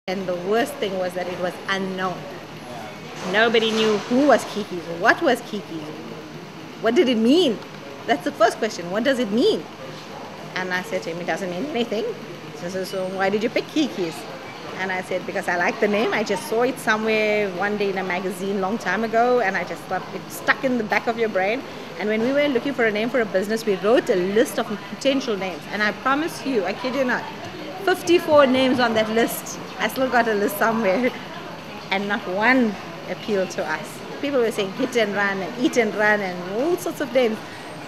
And the worst thing was that it was unknown. Nobody knew who was Kiki, what was Kiki, what did it mean? That's the first question. What does it mean? And I said to him, it doesn't mean anything. So why did you pick Kiki's? And I said, because I like the name. I just saw it somewhere one day in a magazine long time ago, and I just thought it stuck in the back of your brain. And when we were looking for a name for a business, we wrote a list of potential names. And I promise you, I kid you not, 54 names on that list. I still got a list somewhere. And not one appealed to us. People were saying hit and run and eat and run and all sorts of names.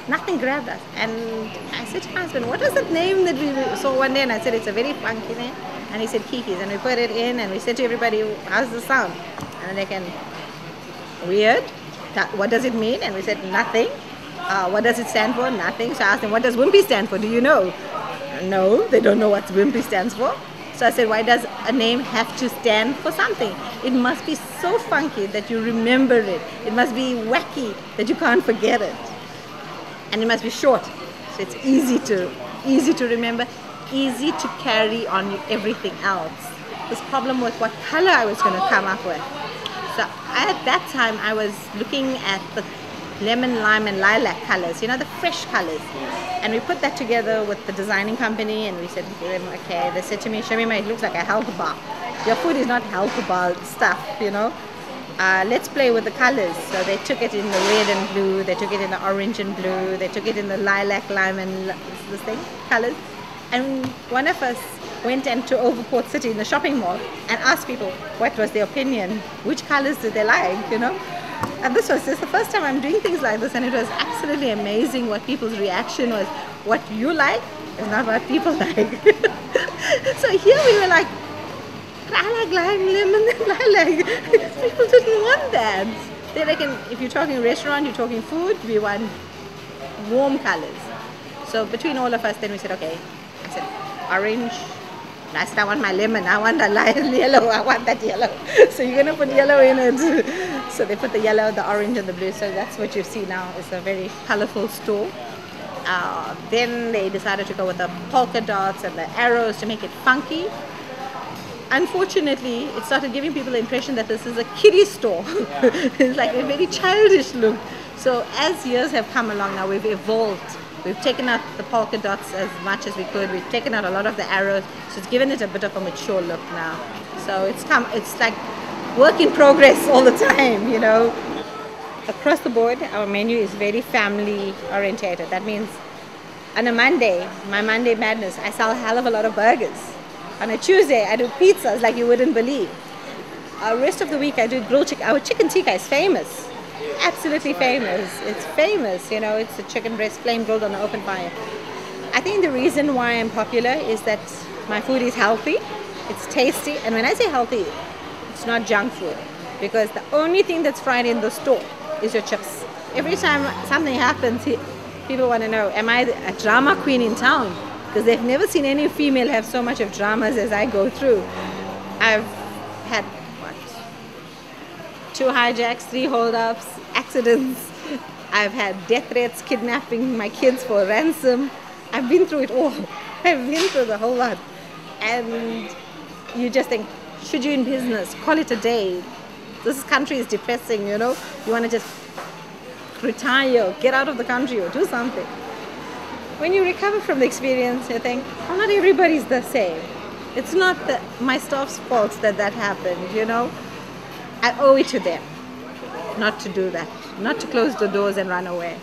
Nothing grabbed us. And I said to my husband, what was that name that we saw one day? And I said, it's a very funky name. And he said, Kiki's. And we put it in and we said to everybody, how's the sound? And they can, weird. What does it mean? And we said, nothing. What does it stand for? Nothing. So I asked them, what does Wimpy stand for? Do you know? No, they don't know what Wimpy stands for. So I said, why does a name have to stand for something? It must be so funky that you remember it. It must be wacky that you can't forget it. And it must be short, so it's easy to remember, easy to carry on everything else. This problem was what color I was going to come up with. So at that time I was looking at the lemon, lime and lilac colors, you know, the fresh colors. And we put that together with the designing company and we said to them, okay, they said to me, Shamima, it looks like a health bar. Your food is not health bar stuff, you know. Let's play with the colors. So they took it in the red and blue, they took it in the orange and blue, they took it in the lilac, lime and this thing, colors. And one of us went into Overport City in the shopping mall and asked people what was their opinion, which colors did they like, you know. And this was just the first time I'm doing things like this, and it was absolutely amazing what people's reaction was. What you like is not what people like. So here we were like, I like lime, lemon, and lilac. People didn't want that. They reckon if you're talking restaurant, you're talking food, we want warm colors. So between all of us, then we said, okay, I said orange. I said, I want my lemon, I want the yellow, I want that yellow. So you're going to put yellow in it. So they put the yellow, the orange and the blue. So that's what you see now. It's a very colorful store. Then they decided to go with the polka dots and the arrows to make it funky. Unfortunately, it started giving people the impression that this is a kiddie store. It's like a very childish look. So as years have come along now, we've evolved. We've taken out the polka dots as much as we could. We've taken out a lot of the arrows. So it's given it a bit of a mature look now. So it's like work in progress all the time, you know. Across the board, our menu is very family orientated. That means on a Monday, my Monday madness, I sell a hell of a lot of burgers. On a Tuesday, I do pizzas like you wouldn't believe. Rest of the week, I do grilled chicken. Our chicken tikka is famous. Absolutely famous. It's famous, you know, it's a chicken breast flame grilled on an open fire. I think the reason why I'm popular is that my food is healthy, it's tasty, and when I say healthy, it's not junk food. Because the only thing that's fried in the store is your chips. Every time something happens, people want to know, am I a drama queen in town? Because they've never seen any female have so much of dramas as I go through. I've had, 2 hijacks, 3 holdups, accidents. I've had death threats, kidnapping my kids for ransom. I've been through it all. I've been through the whole lot. And you just think, should you in business? Call it a day. This country is depressing, you know. You want to just retire, get out of the country or do something. When you recover from the experience, you think, oh, not everybody's the same. It's not my staff's fault that happened, you know. I owe it to them not to do that, not to close the doors and run away.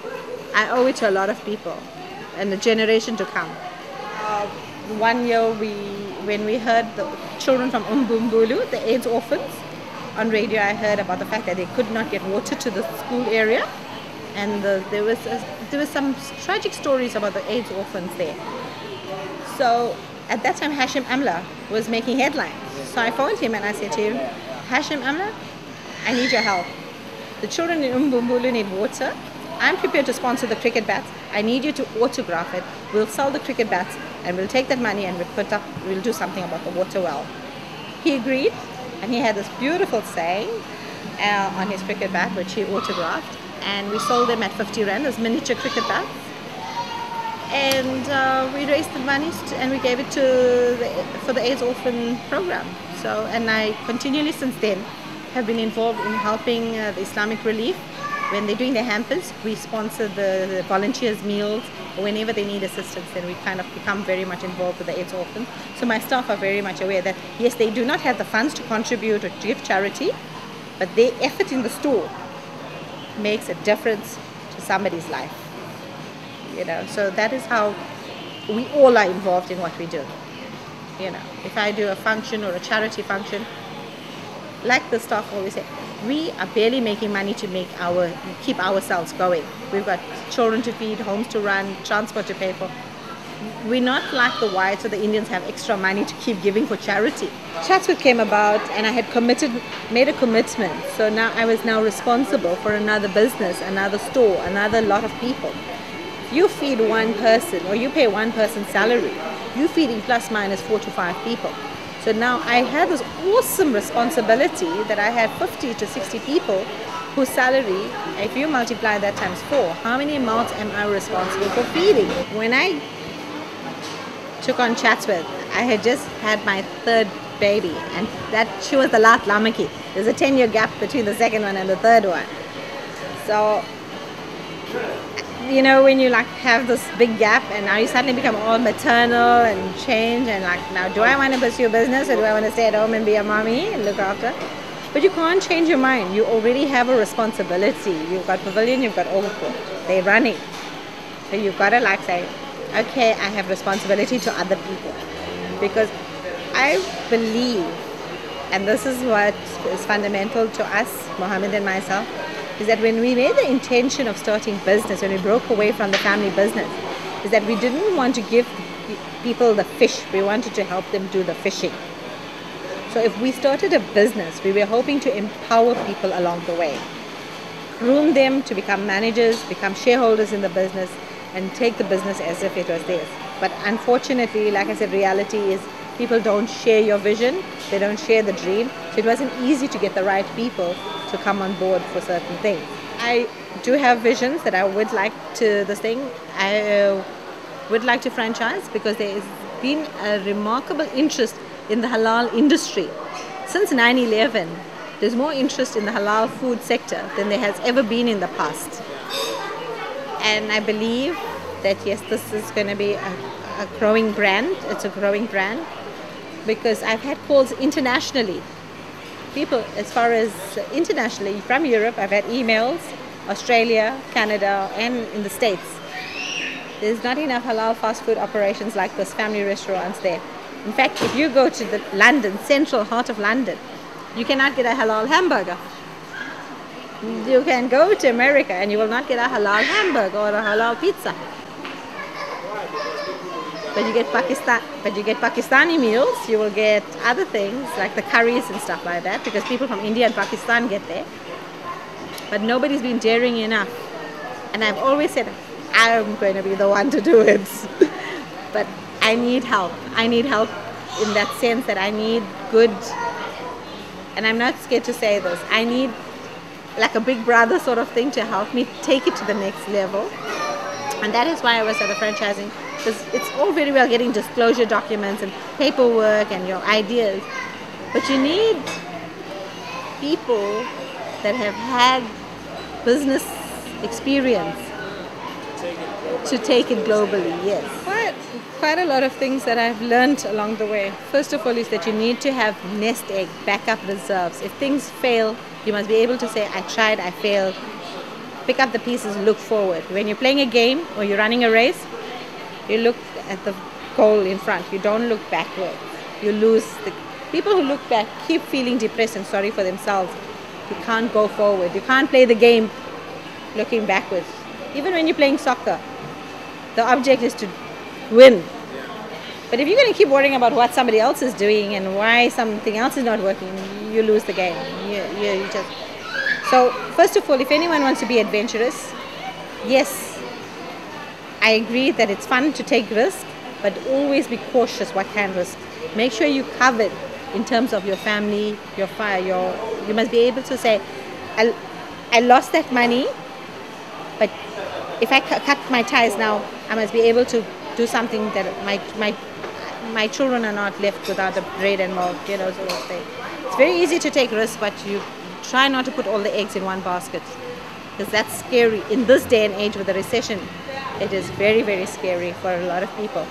I owe it to a lot of people and the generation to come. One year when we heard the children from Umbumbulu, the AIDS orphans, on radio I heard about the fact that they could not get water to the school area, and there was some tragic stories about the AIDS orphans there. So at that time Hashim Amla was making headlines. So I phoned him and I said to him, Hashim Amla, I need your help. The children in Umbumbulu need water. I'm prepared to sponsor the cricket bats. I need you to autograph it. We'll sell the cricket bats and we'll take that money and we'll do something about the water well. He agreed, and he had this beautiful saying on his cricket bat which he autographed, and we sold them at 50 Rand as miniature cricket bats. And we raised the money and we gave it for the AIDS orphan program. So, and I continually since then have been involved in helping the Islamic Relief. When they're doing their hampers, we sponsor the volunteers' meals. Whenever they need assistance, then we kind of become very much involved with the AIDS orphans. So my staff are very much aware that yes, they do not have the funds to contribute or to give charity, but their effort in the store makes a difference to somebody's life. You know, so that is how we all are involved in what we do. You know, if I do a function or a charity function, like the staff always say, we are barely making money to keep ourselves going. We've got children to feed, homes to run, transport to pay for. We're not like the whites or the Indians have extra money to keep giving for charity. Chatsworth came about and I had made a commitment. So now I was now responsible for another business, another store, another lot of people. If you feed one person or you pay one person's salary, you're feeding plus minus 4 to 5 people. So now I had this awesome responsibility that I had 50 to 60 people whose salary, if you multiply that times 4, how many mouths am I responsible for feeding? When I took on Chatsworth, I had just had my 3rd baby, and she was the last lamaki. There's a 10-year gap between the 2nd one and the 3rd one. So, you know, when you like have this big gap and now you suddenly become all maternal and change and like, now do I want to pursue business or do I want to stay at home and be a mommy and look after? But you can't change your mind. You already have a responsibility. You've got Pavilion, you've got Overcourt. They're running. So you've got to like say, okay, I have responsibility to other people. Because I believe, and this is what is fundamental to us, Mohammed and myself, is that when we made the intention of starting business, when we broke away from the family business, is that we didn't want to give people the fish, we wanted to help them do the fishing. So if we started a business, we were hoping to empower people along the way, groom them to become managers, become shareholders in the business, and take the business as if it was theirs. But unfortunately, like I said, reality is people don't share your vision, they don't share the dream, so it wasn't easy to get the right people to come on board for certain things. I do have visions that I would like to, I would like to franchise because there has been a remarkable interest in the halal industry. Since 9/11, there's more interest in the halal food sector than there has ever been in the past. And I believe that yes, this is going to be a growing brand. It's a growing brand because I've had calls internationally. People as far as internationally from Europe, I've had emails, Australia, Canada, and in the States. There's not enough halal fast food operations like this, family restaurants there. In fact, if you go to the London, central heart of London, you cannot get a halal hamburger. You can go to America and you will not get a halal hamburger or a halal pizza. But you get Pakistani meals, you will get other things like the curries and stuff like that because people from India and Pakistan get there. But nobody's been daring enough. And I've always said, I'm going to be the one to do it. But I need help. I need help in that sense that I need good, and I'm not scared to say this, I need like a big brother sort of thing to help me take it to the next level. And that is why I was at the franchising, because it's all very well getting disclosure documents and paperwork and your ideas, but you need people that have had business experience to take it globally. Yes, quite a lot of things that I've learned along the way. First of all is that you need to have nest egg backup reserves. If things fail, you must be able to say, I tried, I failed. Pick up the pieces, look forward. When you're playing a game or you're running a race, you look at the goal in front. You don't look backwards. You lose. The people who look back keep feeling depressed and sorry for themselves. You can't go forward. You can't play the game looking backwards. Even when you're playing soccer, the object is to win. But if you're going to keep worrying about what somebody else is doing and why something else is not working, you lose the game. You just. So first of all, if anyone wants to be adventurous, yes, I agree that it's fun to take risk, but always be cautious what kind of risk. Make sure you covered in terms of your family, your fire, you must be able to say, I lost that money, but if I cut my ties now, I must be able to do something that my children are not left without the bread and milk, you know, sort of thing. It's very easy to take risks, but you try not to put all the eggs in one basket, because that's scary. In this day and age with the recession, it is very, very scary for a lot of people.